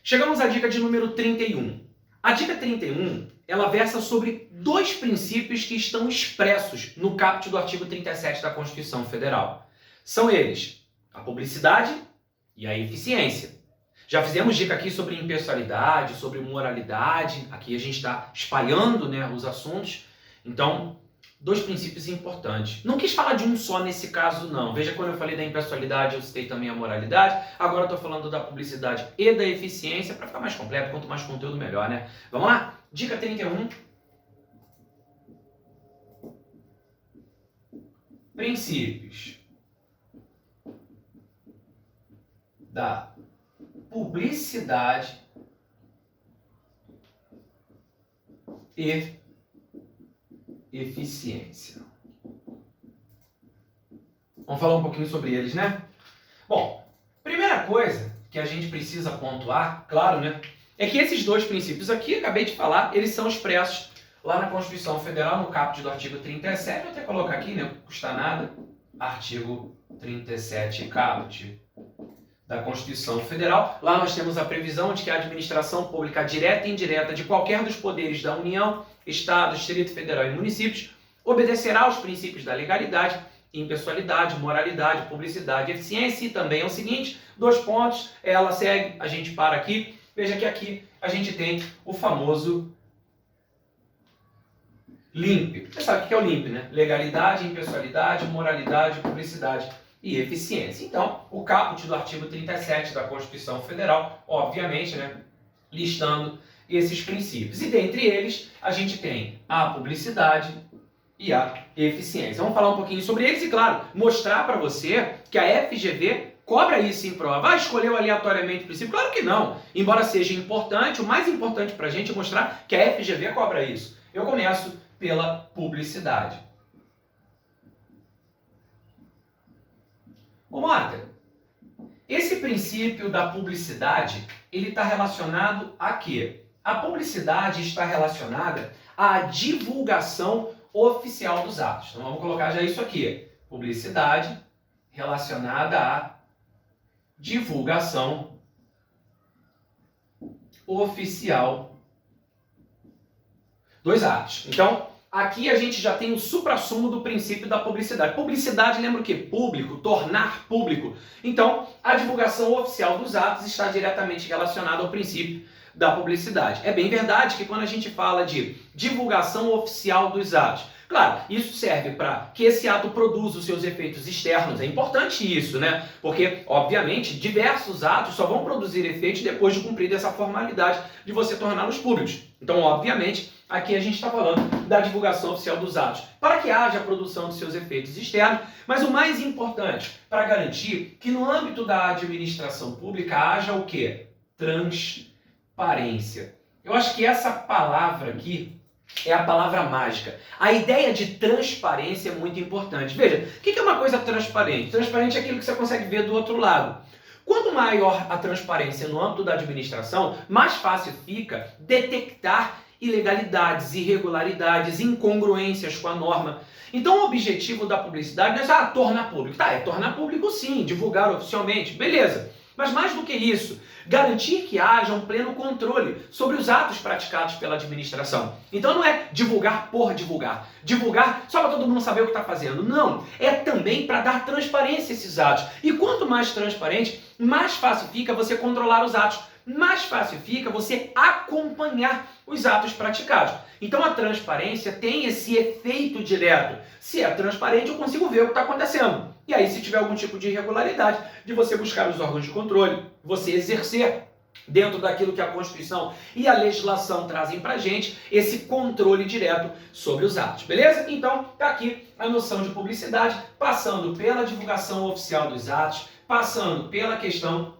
Chegamos à dica de número 31. A dica 31, ela versa sobre dois princípios que estão expressos no caput do artigo 37 da Constituição Federal. São eles a publicidade e a eficiência. Já fizemos dica aqui sobre impessoalidade, sobre moralidade. Aqui a gente está espalhando, né, os assuntos. Então, dois princípios importantes. Não quis falar de um só nesse caso, não. Veja, quando eu falei da impessoalidade, eu citei também a moralidade. Agora eu estou falando da publicidade e da eficiência para ficar mais completo. Quanto mais conteúdo, melhor, né? Vamos lá? Dica 31. Princípios da publicidade e eficiência. Vamos falar um pouquinho sobre eles, né? Bom, primeira coisa que a gente precisa pontuar, claro, né, é que esses dois princípios aqui, acabei de falar, eles são expressos lá na Constituição Federal, no caput do artigo 37, vou até colocar aqui, né, não custa nada, artigo 37, caput da Constituição Federal. Lá nós temos a previsão de que a administração pública direta e indireta de qualquer dos poderes da União, Estado, Distrito Federal e municípios obedecerá aos princípios da legalidade, impessoalidade, moralidade, publicidade e eficiência. E também é o seguinte, dois pontos, ela segue, a gente para aqui. Veja que aqui a gente tem o famoso LIMP. Você sabe o que é o LIMP, né? Legalidade, impessoalidade, moralidade, publicidade e eficiência. Então, o caput do artigo 37 da Constituição Federal, obviamente, né, listando esses princípios. E dentre eles, a gente tem a publicidade e a eficiência. Vamos falar um pouquinho sobre eles e, claro, mostrar para você que a FGV cobra isso em prova. Ah, escolheu aleatoriamente o princípio? Claro que não. Embora seja importante, o mais importante para a gente é mostrar que a FGV cobra isso. Eu começo pela publicidade. Ô, Marta, esse princípio da publicidade, ele está relacionado a quê? A publicidade está relacionada à divulgação oficial dos atos. Então vamos colocar já isso aqui. Publicidade relacionada à divulgação oficial dos atos. Então, aqui a gente já tem o suprassumo do princípio da publicidade. Publicidade lembra o quê? Público, tornar público. Então, a divulgação oficial dos atos está diretamente relacionada ao princípio da publicidade. É bem verdade que quando a gente fala de divulgação oficial dos atos, claro, isso serve para que esse ato produza os seus efeitos externos. É importante isso, né? Porque, obviamente, diversos atos só vão produzir efeitos depois de cumprir essa formalidade de você torná-los públicos. Então, obviamente, aqui a gente está falando da divulgação oficial dos atos, para que haja a produção de seus efeitos externos, mas o mais importante, para garantir que no âmbito da administração pública haja o quê? Transparência. Eu acho que essa palavra aqui é a palavra mágica. A ideia de transparência é muito importante. Veja, o que é uma coisa transparente? Transparente é aquilo que você consegue ver do outro lado. Quanto maior a transparência no âmbito da administração, mais fácil fica detectar ilegalidades, irregularidades, incongruências com a norma. Então o objetivo da publicidade não é tornar público. Tá, é tornar público sim, divulgar oficialmente, beleza. Mas mais do que isso, garantir que haja um pleno controle sobre os atos praticados pela administração. Então não é divulgar por divulgar. Divulgar só para todo mundo saber o que está fazendo. Não, é também para dar transparência a esses atos. E quanto mais transparente, mais fácil fica você controlar os atos. Mais fácil fica você acompanhar os atos praticados. Então a transparência tem esse efeito direto. Se é transparente, eu consigo ver o que está acontecendo. E aí, se tiver algum tipo de irregularidade, de você buscar os órgãos de controle, você exercer dentro daquilo que a Constituição e a legislação trazem pra gente, esse controle direto sobre os atos, beleza? Então, tá aqui a noção de publicidade, passando pela divulgação oficial dos atos, passando pela questão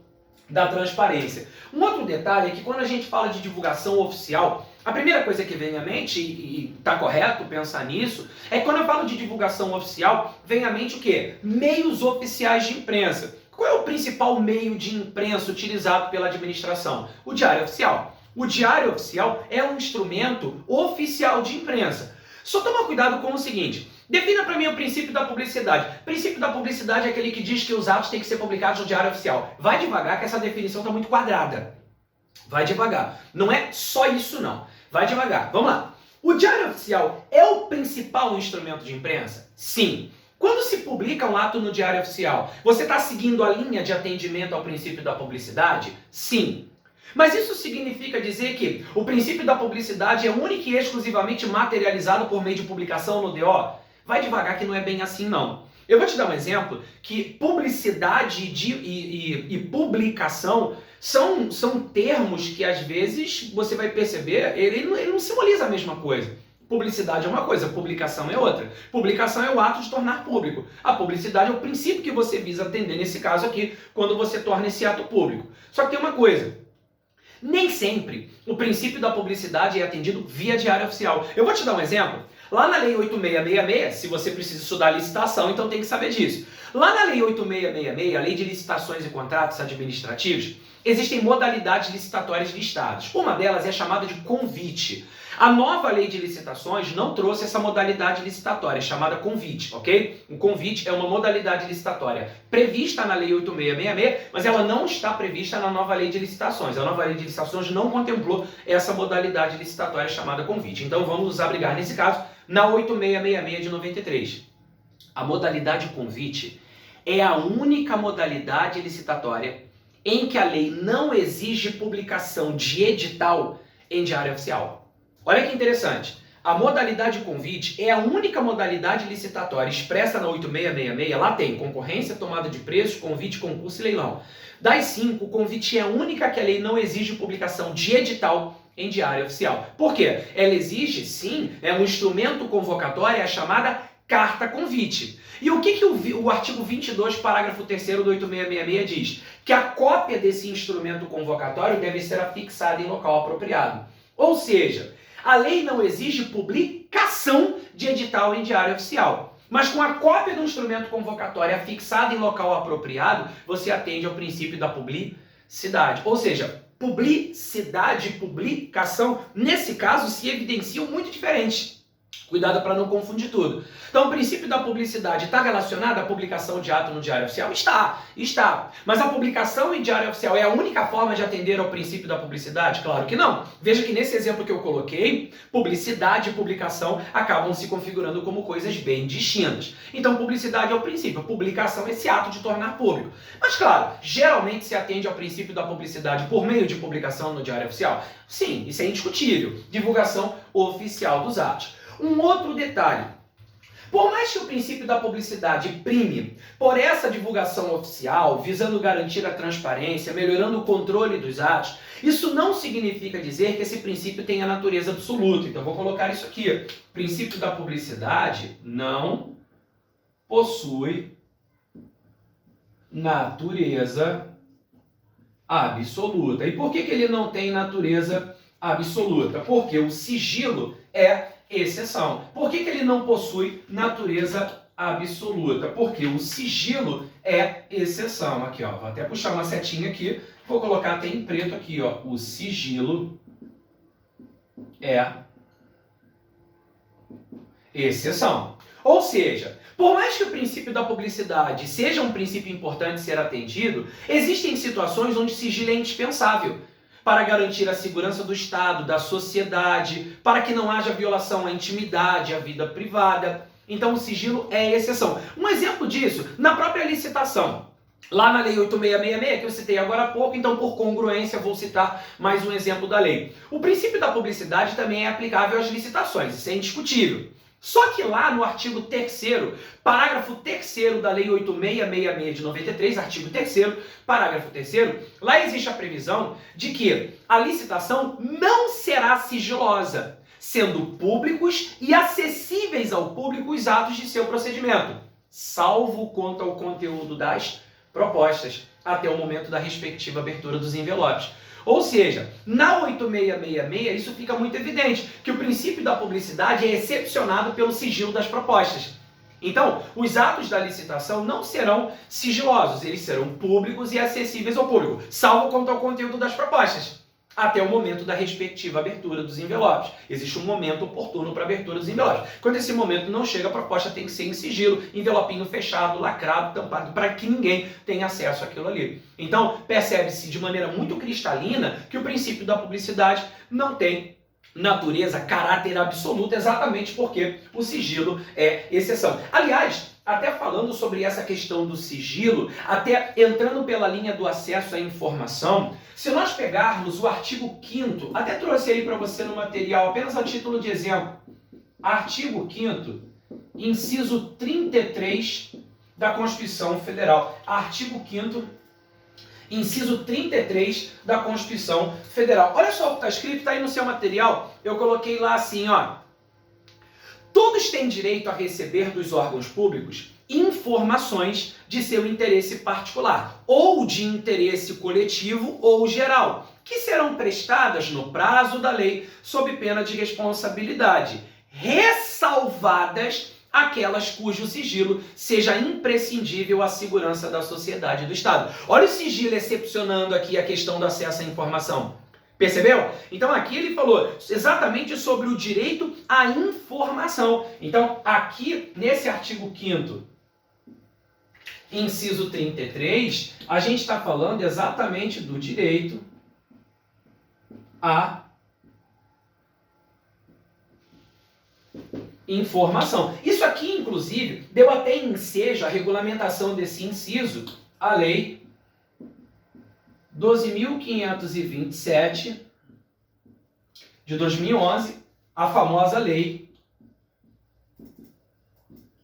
da transparência. Um outro detalhe é que quando a gente fala de divulgação oficial, a primeira coisa que vem à mente, e está correto pensar nisso, é que quando eu falo de divulgação oficial, vem à mente o quê? Meios oficiais de imprensa. Qual é o principal meio de imprensa utilizado pela administração? O Diário Oficial. O Diário Oficial é um instrumento oficial de imprensa. Só toma cuidado com o seguinte, defina para mim o princípio da publicidade. O princípio da publicidade é aquele que diz que os atos têm que ser publicados no Diário Oficial. Vai devagar que essa definição está muito quadrada. Vai devagar. Não é só isso não. Vai devagar. Vamos lá. O Diário Oficial é o principal instrumento de imprensa? Sim. Quando se publica um ato no Diário Oficial, você está seguindo a linha de atendimento ao princípio da publicidade? Sim. Mas isso significa dizer que o princípio da publicidade é único e exclusivamente materializado por meio de publicação no DO? Vai devagar que não é bem assim não. Eu vou te dar um exemplo que publicidade e publicação são termos que às vezes você vai perceber, ele não simboliza a mesma coisa. Publicidade é uma coisa, publicação é outra. Publicação é o ato de tornar público. A publicidade é o princípio que você visa atender nesse caso aqui, quando você torna esse ato público. Só que tem uma coisa, nem sempre o princípio da publicidade é atendido via Diário Oficial. Eu vou te dar um exemplo. Lá na Lei 8666, se você precisa estudar licitação, então tem que saber disso. Lá na Lei 8666, a Lei de Licitações e Contratos Administrativos, existem modalidades licitatórias listadas. Uma delas é chamada de convite. A nova Lei de Licitações não trouxe essa modalidade licitatória, chamada convite, ok? O convite é uma modalidade licitatória prevista na Lei 8666, mas ela não está prevista na nova Lei de Licitações. A nova Lei de Licitações não contemplou essa modalidade licitatória chamada convite. Então vamos nos abrigar, nesse caso, na 8666 de 93. A modalidade convite é a única modalidade licitatória em que a lei não exige publicação de edital em Diário Oficial. Olha que interessante. A modalidade convite é a única modalidade licitatória expressa na 8666. Lá tem concorrência, tomada de preços, convite, concurso e leilão. Das 5, o convite é a única que a lei não exige publicação de edital em Diário Oficial. Por quê? Ela exige, sim, é um instrumento convocatório, é a chamada carta convite. E o que o artigo 22, parágrafo 3º do 8666 diz? Que a cópia desse instrumento convocatório deve ser afixada em local apropriado. Ou seja, a lei não exige publicação de edital em Diário Oficial. Mas com a cópia do instrumento convocatório afixada em local apropriado, você atende ao princípio da publicidade. Ou seja, publicidade e publicação, nesse caso, se evidenciam muito diferentes. Cuidado para não confundir tudo. Então, o princípio da publicidade está relacionado à publicação de ato no Diário Oficial? Está. Mas a publicação em Diário Oficial é a única forma de atender ao princípio da publicidade? Claro que não. Veja que nesse exemplo que eu coloquei, publicidade e publicação acabam se configurando como coisas bem distintas. Então, publicidade é o princípio, publicação é esse ato de tornar público. Mas, claro, geralmente se atende ao princípio da publicidade por meio de publicação no Diário Oficial? Sim, isso é indiscutível. Divulgação oficial dos atos. Um outro detalhe. Por mais que o princípio da publicidade prime por essa divulgação oficial, visando garantir a transparência, melhorando o controle dos atos, isso não significa dizer que esse princípio tenha natureza absoluta. Então, vou colocar isso aqui. O princípio da publicidade não possui natureza absoluta. E por que ele não tem natureza absoluta? Porque o sigilo é exceção. Por que ele não possui natureza absoluta? Porque o sigilo é exceção. Aqui, ó, vou até puxar uma setinha aqui, vou colocar até em preto aqui, ó. O sigilo é exceção. Ou seja, por mais que o princípio da publicidade seja um princípio importante ser atendido, existem situações onde sigilo é indispensável para garantir a segurança do Estado, da sociedade, para que não haja violação à intimidade, à vida privada. Então o sigilo é exceção. Um exemplo disso, na própria licitação. Lá na Lei 8666, que eu citei agora há pouco, então por congruência vou citar mais um exemplo da lei. O princípio da publicidade também é aplicável às licitações, isso é indiscutível. Só que lá no artigo 3º, parágrafo 3º da Lei 8666 de 93, artigo 3º, parágrafo 3º, lá existe a previsão de que a licitação não será sigilosa, sendo públicos e acessíveis ao público os atos de seu procedimento, salvo quanto ao conteúdo das propostas, até o momento da respectiva abertura dos envelopes. Ou seja, na 8666 isso fica muito evidente, que o princípio da publicidade é excepcionado pelo sigilo das propostas. Então, os atos da licitação não serão sigilosos, eles serão públicos e acessíveis ao público, salvo quanto ao conteúdo das propostas. até o momento da respectiva abertura dos envelopes. Existe um momento oportuno para a abertura dos envelopes. Quando esse momento não chega, a proposta tem que ser em sigilo, envelopinho fechado, lacrado, tampado, para que ninguém tenha acesso àquilo ali. Então, percebe-se de maneira muito cristalina que o princípio da publicidade não tem natureza, caráter absoluto, exatamente porque o sigilo é exceção. Aliás, até falando sobre essa questão do sigilo, até entrando pela linha do acesso à informação, se nós pegarmos o artigo 5º, até trouxe aí para você no material, apenas a título de exemplo, artigo 5º, inciso 33 da Constituição Federal. Artigo 5º, inciso 33 da Constituição Federal. Olha só o que está escrito, está aí no seu material, eu coloquei lá assim, ó. Todos têm direito a receber dos órgãos públicos informações de seu interesse particular, ou de interesse coletivo ou geral, que serão prestadas no prazo da lei sob pena de responsabilidade, ressalvadas aquelas cujo sigilo seja imprescindível à segurança da sociedade e do Estado. Olha o sigilo excepcionando aqui a questão do acesso à informação. Percebeu? Então aqui ele falou exatamente sobre o direito à informação. Então aqui nesse artigo 5º, inciso 33, a gente está falando exatamente do direito à informação. Isso aqui, inclusive, deu até ensejo a regulamentação desse inciso, a lei 12.527 de 2011, a famosa lei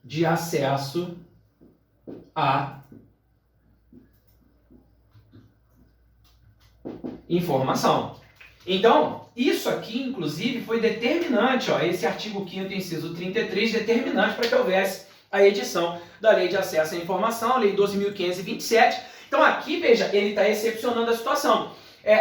de acesso à informação. Então, isso aqui, inclusive, foi determinante, ó, esse artigo 5º, inciso 33, determinante para que houvesse a edição da Lei de Acesso à Informação, a Lei 12.527. Então, aqui, veja, ele está excepcionando a situação.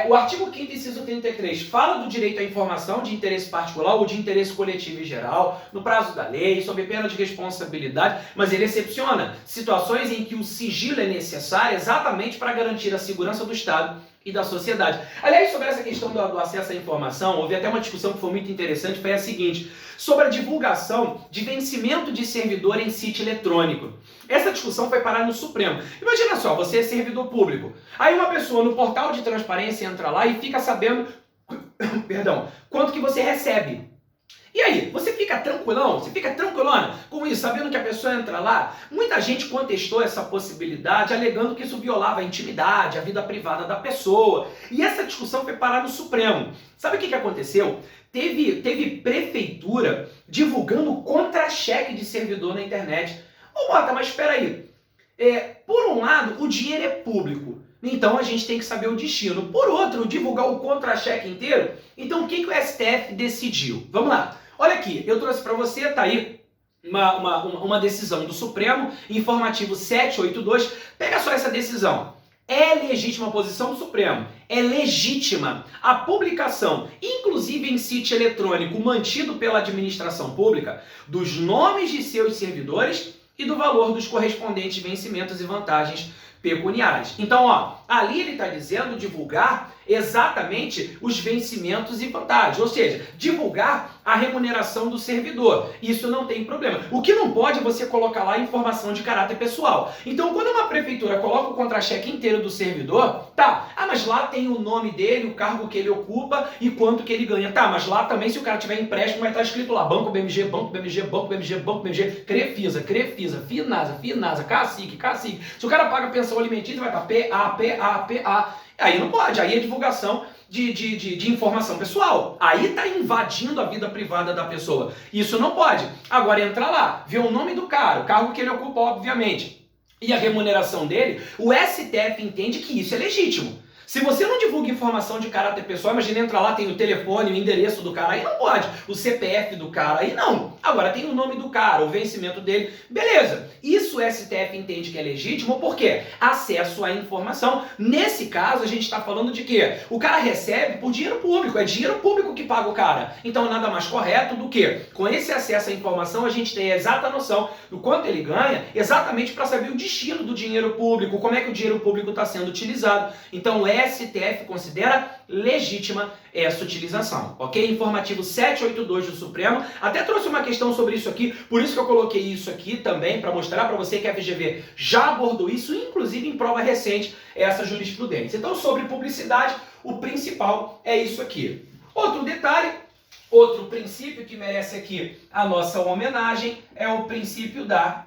O artigo 5º, inciso 33, fala do direito à informação de interesse particular ou de interesse coletivo e geral, no prazo da lei, sob pena de responsabilidade, mas ele excepciona situações em que o sigilo é necessário exatamente para garantir a segurança do Estado e da sociedade. Aliás, sobre essa questão do acesso à informação, houve até uma discussão que foi muito interessante, foi a seguinte, sobre a divulgação de vencimento de servidor em sítio eletrônico. Essa discussão foi parar no Supremo. Imagina só, você é servidor público. Aí uma pessoa no portal de transparência entra lá e fica sabendo, perdão, quanto que você recebe. E aí, você fica tranquilão, você fica tranquilona com isso, sabendo que a pessoa entra lá? Muita gente contestou essa possibilidade, alegando que isso violava a intimidade, a vida privada da pessoa. E essa discussão foi parar no Supremo. Sabe o que aconteceu? Teve prefeitura divulgando contra-cheque de servidor na internet. Ô, Mota, mas espera aí. Por um lado, o dinheiro é público. Então a gente tem que saber o destino. Por outro, divulgar o contra-cheque inteiro. Então o que o STF decidiu? Vamos lá. Olha aqui, eu trouxe para você, tá aí uma decisão do Supremo, informativo 782. Pega só essa decisão. É legítima a posição do Supremo. É legítima a publicação, inclusive em sítio eletrônico mantido pela administração pública, dos nomes de seus servidores e do valor dos correspondentes vencimentos e vantagens pecuniárias. Então, ó, ali ele está dizendo divulgar exatamente os vencimentos e vantagens, ou seja, divulgar a remuneração do servidor. Isso não tem problema. O que não pode é você colocar lá informação de caráter pessoal. Então, quando uma prefeitura coloca o contra-cheque inteiro do servidor, tá, mas lá tem o nome dele, o cargo que ele ocupa e quanto que ele ganha. Tá, mas lá também, se o cara tiver empréstimo, vai estar escrito lá, Banco BMG, Banco BMG, Banco BMG, Banco BMG, Crefisa, Finasa, Cacique. Se o cara paga pensão alimentícia, vai estar PA. Aí não pode, aí é divulgação de informação pessoal. Aí está invadindo a vida privada da pessoa. Isso não pode. Agora entra lá, vê o nome do cara, o cargo que ele ocupa, obviamente, e a remuneração dele, o STF entende que isso é legítimo. Se você não divulga informação de caráter pessoal, imagina, entra lá, tem o telefone, o endereço do cara, aí não pode. O CPF do cara, aí não. Agora tem o nome do cara, o vencimento dele, beleza. Isso o STF entende que é legítimo, por quê? Acesso à informação. Nesse caso, a gente está falando de quê? O cara recebe por dinheiro público, é dinheiro público que paga o cara. Então nada mais correto do que, com esse acesso à informação, a gente tem a exata noção do quanto ele ganha, exatamente para saber o destino do dinheiro público, como é que o dinheiro público está sendo utilizado. Então é STF considera legítima essa utilização, ok? Informativo 782 do Supremo, até trouxe uma questão sobre isso aqui, por isso que eu coloquei isso aqui também, para mostrar para você que a FGV já abordou isso, inclusive em prova recente, essa jurisprudência. Então, sobre publicidade, o principal é isso aqui. Outro detalhe, outro princípio que merece aqui a nossa homenagem é o princípio da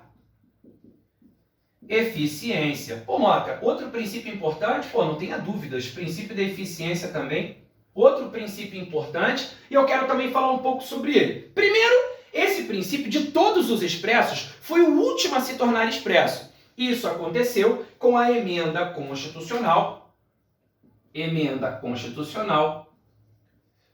eficiência. Pô, Mota, outro princípio importante, não tenha dúvidas, princípio da eficiência também, outro princípio importante, e eu quero também falar um pouco sobre ele. Primeiro, esse princípio de todos os expressos foi o último a se tornar expresso. Isso aconteceu com a Emenda Constitucional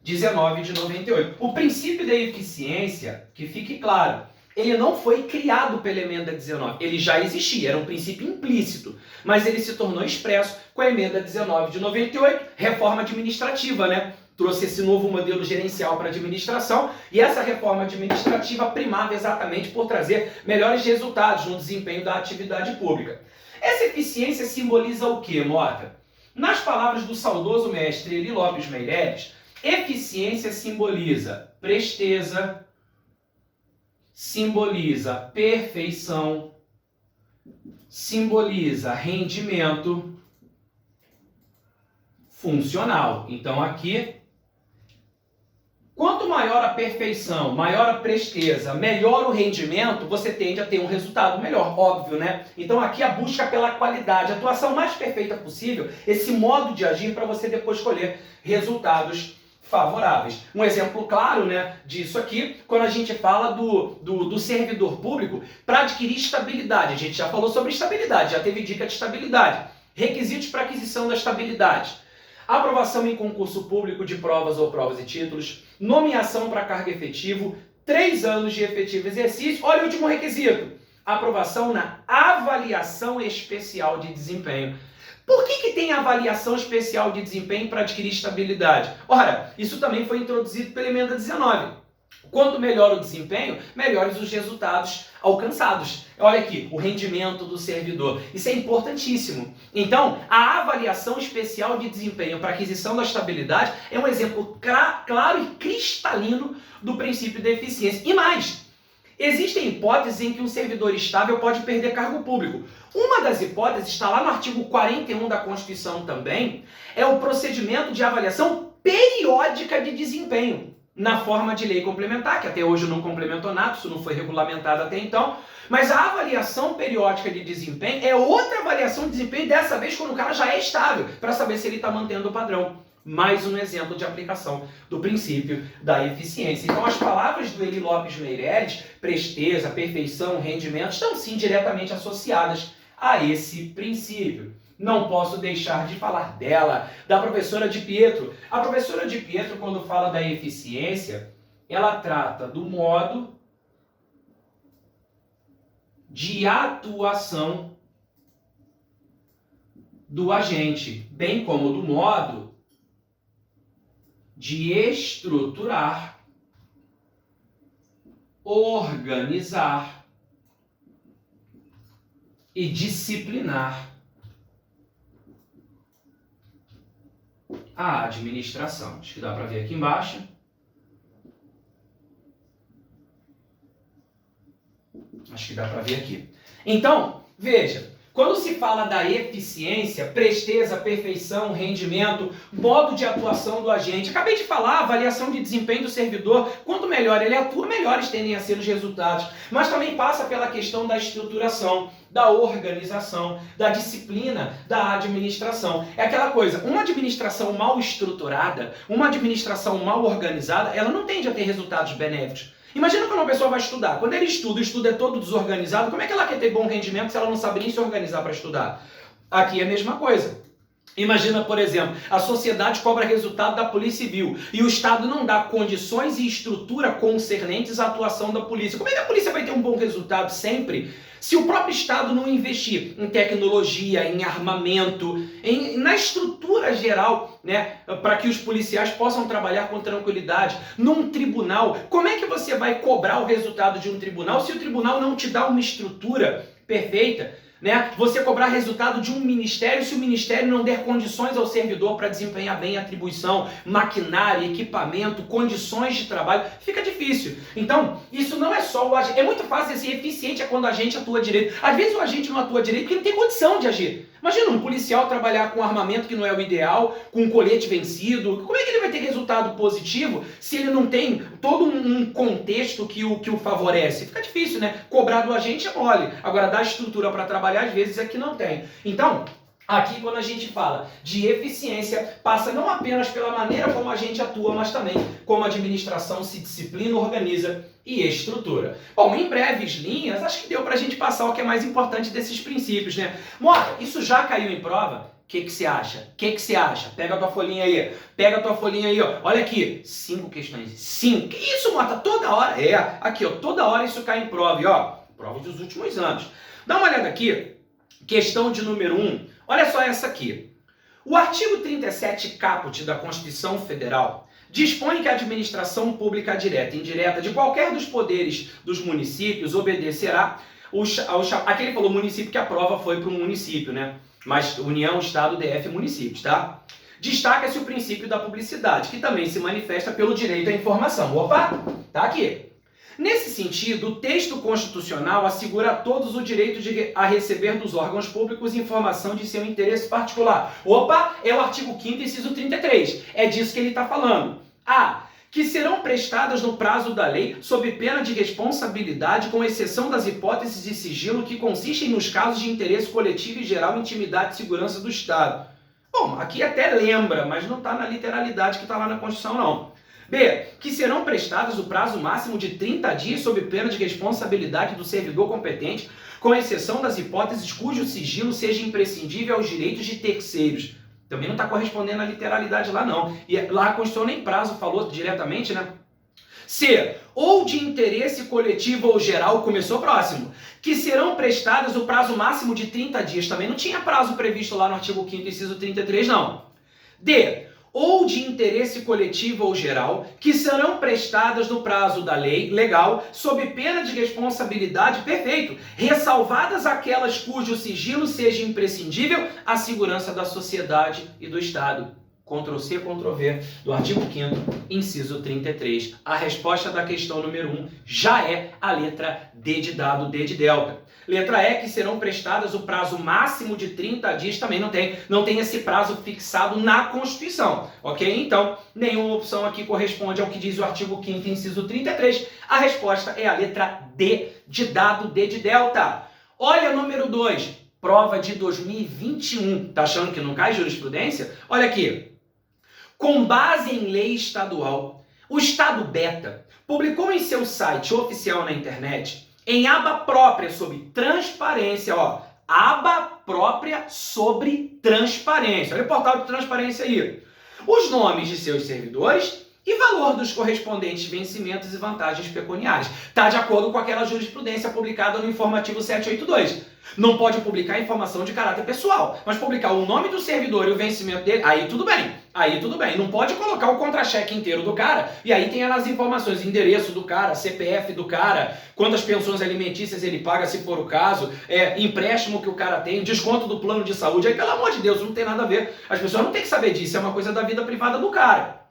19 de 98. O princípio da eficiência, que fique claro, ele não foi criado pela Emenda 19, ele já existia, era um princípio implícito, mas ele se tornou expresso com a Emenda 19 de 98, reforma administrativa, né? Trouxe esse novo modelo gerencial para a administração e essa reforma administrativa primava exatamente por trazer melhores resultados no desempenho da atividade pública. Essa eficiência simboliza o quê, Mota? Nas palavras do saudoso mestre Eli Lopes Meireles, eficiência simboliza presteza, simboliza perfeição, simboliza rendimento funcional. Então aqui, quanto maior a perfeição, maior a presteza, melhor o rendimento, você tende a ter um resultado melhor, óbvio, né? Então aqui a busca pela qualidade, a atuação mais perfeita possível, esse modo de agir para você depois colher resultados favoráveis. Um exemplo claro, né, disso aqui, quando a gente fala do servidor público para adquirir estabilidade. A gente já falou sobre estabilidade, já teve dica de estabilidade. Requisitos para aquisição da estabilidade. Aprovação em concurso público de provas ou provas e títulos. Nomeação para cargo efetivo. 3 anos de efetivo exercício. Olha o último requisito. Aprovação na avaliação especial de desempenho. Por que tem avaliação especial de desempenho para adquirir estabilidade? Ora, isso também foi introduzido pela Emenda 19. Quanto melhor o desempenho, melhores os resultados alcançados. Olha aqui, o rendimento do servidor. Isso é importantíssimo. Então, a avaliação especial de desempenho para aquisição da estabilidade é um exemplo claro e cristalino do princípio da eficiência. E mais, existem hipóteses em que um servidor estável pode perder cargo público. Uma das hipóteses está lá no artigo 41 da Constituição também, é o procedimento de avaliação periódica de desempenho, na forma de lei complementar, que até hoje não complementou nada, isso não foi regulamentado até então, mas a avaliação periódica de desempenho é outra avaliação de desempenho, dessa vez quando o cara já é estável, para saber se ele está mantendo o padrão. Mais um exemplo de aplicação do princípio da eficiência. Então as palavras do Eli Lopes Meireles, presteza, perfeição, rendimento, estão sim diretamente associadas a esse princípio. Não posso deixar de falar dela, da professora Di Pietro. A professora Di Pietro, quando fala da eficiência, ela trata do modo de atuação do agente, bem como do modo de estruturar, organizar e disciplinar a administração. Acho que dá para ver aqui embaixo. Acho que dá para ver aqui. Então, veja, quando se fala da eficiência, presteza, perfeição, rendimento, modo de atuação do agente, acabei de falar, avaliação de desempenho do servidor, quanto melhor ele atua, melhores tendem a ser os resultados. Mas também passa pela questão da estruturação, da organização, da disciplina, da administração. É aquela coisa, uma administração mal estruturada, uma administração mal organizada, ela não tende a ter resultados benéficos. Imagina quando uma pessoa vai estudar. Quando ele estuda, o estudo é todo desorganizado, como é que ela quer ter bom rendimento se ela não sabe nem se organizar para estudar? Aqui é a mesma coisa. Imagina, por exemplo, a sociedade cobra resultado da Polícia Civil e o Estado não dá condições e estrutura concernentes à atuação da polícia. Como é que a polícia vai ter um bom resultado sempre se o próprio Estado não investir em tecnologia, em armamento, na estrutura geral, né, para que os policiais possam trabalhar com tranquilidade? Num tribunal, como é que você vai cobrar o resultado de um tribunal se o tribunal não te dá uma estrutura perfeita Né? Você cobrar resultado de um ministério se o ministério não der condições ao servidor para desempenhar bem a atribuição, maquinário, equipamento, condições de trabalho, fica difícil. Então, isso não é só o agente. É muito fácil ser eficiente quando o agente atua direito. Às vezes o agente não atua direito porque não tem condição de agir. Imagina um policial trabalhar com armamento que não é o ideal, com um colete vencido. Como é que ele vai ter resultado positivo se ele não tem todo um contexto que o favorece? Fica difícil, né? Cobrar do agente é mole. Agora, dar estrutura para trabalhar, às vezes, é que não tem. Então, aqui quando a gente fala de eficiência, passa não apenas pela maneira como a gente atua, mas também como a administração se disciplina, organiza e estrutura. Bom, em breves linhas, acho que deu para a gente passar o que é mais importante desses princípios, né? Mota, isso já caiu em prova? O que você acha? O que você acha? Pega a tua folhinha aí. Pega a tua folhinha aí, ó. Olha aqui. 5 questões. 5. Que isso, Mota? Toda hora. É, aqui, ó. Toda hora isso cai em prova. E, ó, prova dos últimos anos. Dá uma olhada aqui. Questão de número 1. Olha só essa aqui. O artigo 37 caput da Constituição Federal dispõe que a administração pública direta e indireta de qualquer dos poderes dos municípios obedecerá aqui ele falou município que a prova foi para um município, né? Mas União, Estado, DF, municípios, tá? Destaca-se o princípio da publicidade, que também se manifesta pelo direito à informação. Opa, tá aqui. Nesse sentido, o texto constitucional assegura a todos o direito a receber dos órgãos públicos informação de seu interesse particular. Opa, é o artigo 5º, inciso 33. É disso que ele está falando. Que serão prestadas no prazo da lei, sob pena de responsabilidade, com exceção das hipóteses de sigilo que consistem nos casos de interesse coletivo e geral, intimidade e segurança do Estado. Bom, aqui até lembra, mas não está na literalidade que está lá na Constituição, não. B. Que serão prestadas o prazo máximo de 30 dias sob pena de responsabilidade do servidor competente, com exceção das hipóteses cujo sigilo seja imprescindível aos direitos de terceiros. Também não está correspondendo à literalidade lá, não. E lá a Constituição nem prazo falou diretamente, né? C. Ou de interesse coletivo ou geral, começou próximo, que serão prestadas o prazo máximo de 30 dias. Também não tinha prazo previsto lá no artigo 5º, inciso 33, não. D. Ou de interesse coletivo ou geral, que serão prestadas no prazo da lei legal, sob pena de responsabilidade, perfeito, ressalvadas aquelas cujo sigilo seja imprescindível à segurança da sociedade e do Estado. Ctrl+C, Ctrl+V, do artigo 5º, inciso 33. A resposta da questão número 1 já é a letra D de dado, D de delta. Letra E, que serão prestadas o prazo máximo de 30 dias, também não tem esse prazo fixado na Constituição, ok? Então, nenhuma opção aqui corresponde ao que diz o artigo 5º, inciso 33. A resposta é a letra D de dado, D de delta. Olha o número 2, prova de 2021. Tá achando que não cai jurisprudência? Olha aqui. Com base em lei estadual, o Estado Beta publicou em seu site oficial na internet, em aba própria sobre transparência, ó, aba própria sobre transparência. Olha o portal de transparência aí. Os nomes de seus servidores e valor dos correspondentes vencimentos e vantagens pecuniárias. Está de acordo com aquela jurisprudência publicada no informativo 782. Não pode publicar informação de caráter pessoal, mas publicar o nome do servidor e o vencimento dele, aí tudo bem. Aí tudo bem. Não pode colocar o contra-cheque inteiro do cara e aí tem as informações, endereço do cara, CPF do cara, quantas pensões alimentícias ele paga se for o caso, empréstimo que o cara tem, desconto do plano de saúde. Aí, pelo amor de Deus, não tem nada a ver. As pessoas não têm que saber disso, é uma coisa da vida privada do cara.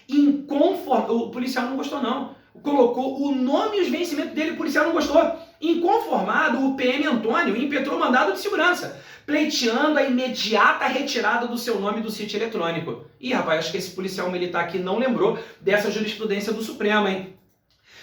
O policial não gostou, não. Colocou o nome e os vencimentos dele, o policial não gostou. Inconformado, o PM Antônio impetrou mandado de segurança, pleiteando a imediata retirada do seu nome do sítio eletrônico. Ih, rapaz, acho que esse policial militar aqui não lembrou dessa jurisprudência do Supremo, hein?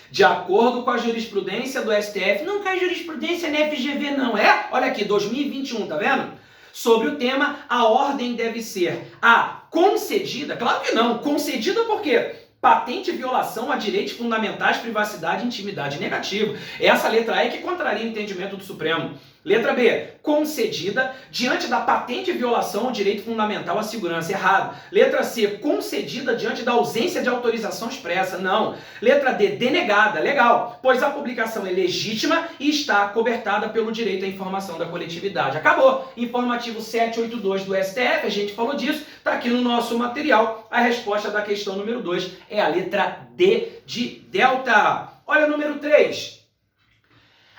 De acordo com a jurisprudência do STF, não cai jurisprudência na FGV, não. Olha aqui, 2021, tá vendo? Sobre o tema, a ordem deve ser a concedida, claro que não, concedida por quê? Patente violação a direitos fundamentais, privacidade e intimidade, negativo. Essa letra E que contraria o entendimento do Supremo. Letra B, concedida diante da patente violação ao direito fundamental à segurança, errado. Letra C, concedida diante da ausência de autorização expressa, não. Letra D, denegada, legal, pois a publicação é legítima e está cobertada pelo direito à informação da coletividade. Acabou. Informativo 782 do STF, a gente falou disso, está aqui no nosso material. A resposta da questão número 2 é a letra D de delta. Olha o número 3.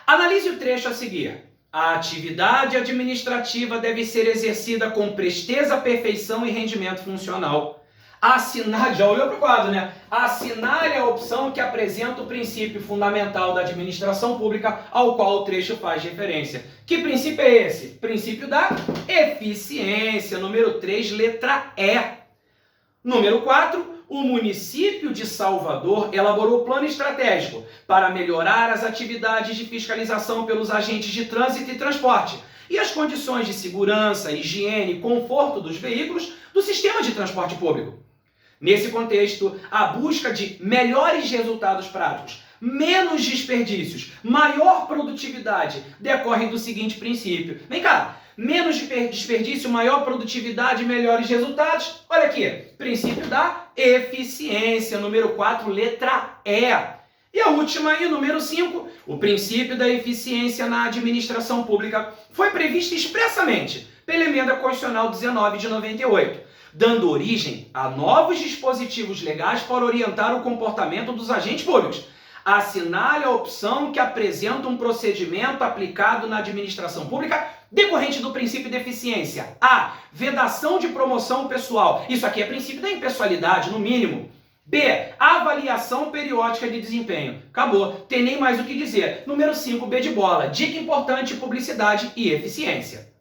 Analise o trecho a seguir. A atividade administrativa deve ser exercida com presteza, perfeição e rendimento funcional. Assinale, já olhou para o quadro, né? Assinale a opção que apresenta o princípio fundamental da administração pública ao qual o trecho faz referência. Que princípio é esse? Princípio da eficiência, número 3, letra E. Número 4, o município de Salvador elaborou plano estratégico para melhorar as atividades de fiscalização pelos agentes de trânsito e transporte e as condições de segurança, higiene e conforto dos veículos do sistema de transporte público. Nesse contexto, a busca de melhores resultados práticos, menos desperdícios, maior produtividade decorrem do seguinte princípio. Vem cá, menos desperdício, maior produtividade, melhores resultados. Olha aqui, princípio da eficiência, número 4, letra E. E a última aí, número 5, o princípio da eficiência na administração pública foi previsto expressamente pela Emenda Constitucional 19 de 98. Dando origem a novos dispositivos legais para orientar o comportamento dos agentes públicos. Assinale a opção que apresenta um procedimento aplicado na administração pública decorrente do princípio de eficiência. A. Vedação de promoção pessoal. Isso aqui é princípio da impessoalidade, no mínimo. B. Avaliação periódica de desempenho. Acabou. Tem nem mais o que dizer. Número 5, B de bola. Dica importante, publicidade e eficiência.